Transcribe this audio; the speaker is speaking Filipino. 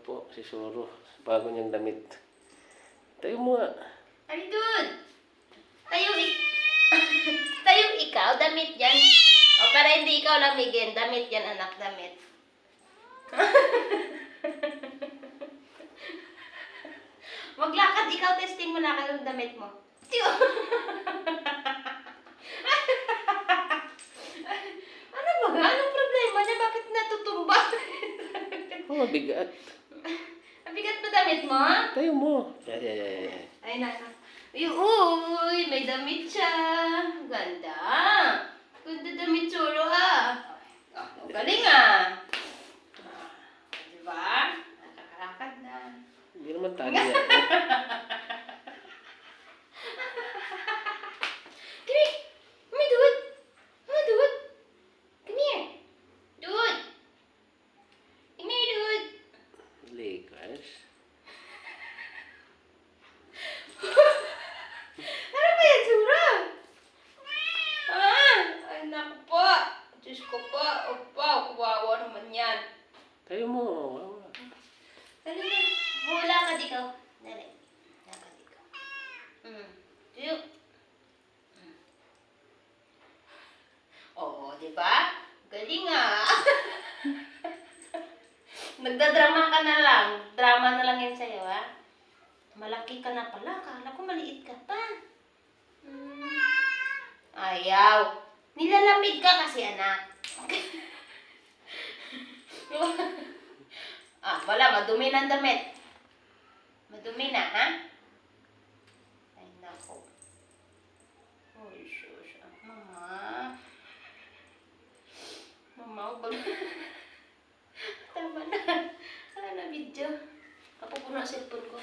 po si Suro. Bago niyang damit. Tayo mo nga. Ay, dude! Tayong ikaw, damit yan. O, para hindi ikaw lamigin, damit yan, anak, damit. Maglakad, ikaw, testing mo na kayong damit mo. Ano ba ga? Anong problema niya? Bakit natutumba? Oh, mabigat. Mabigat ba damit mo? Tayo mo. Ay. Ay, nasa. Uy, may damit siya. Ganda. Ganda damit, Suro, ah. Galing, ah. Diba? Nakakalakad na. Hindi naman tali yan. Come here. Come here, dude. Come on, dude. Come here. Dude. Come here, dude. Lakers. Ano ba yan, Suro? Ah, ay, naku po. Diyos ko po. Opa, kawawa naman yan. Tayo mo. Dali na. Hula ka dikaw. Dali. Hula ka dikaw. Tuyo. Oo, di ba? Galing ah. Nagdadrama ka na lang. Drama na lang yan sa'yo, ha? Malaki ka na pala. Kala ko maliit ka pa. Ayaw. Nilalamig ka kasi, anak. Wala. Madumi na ang damit. Madumi na, ha? Ay, nako. Uy, shush. Mama. Mama, wag. Tama na. Ano na video? Ako po na cellphone ko.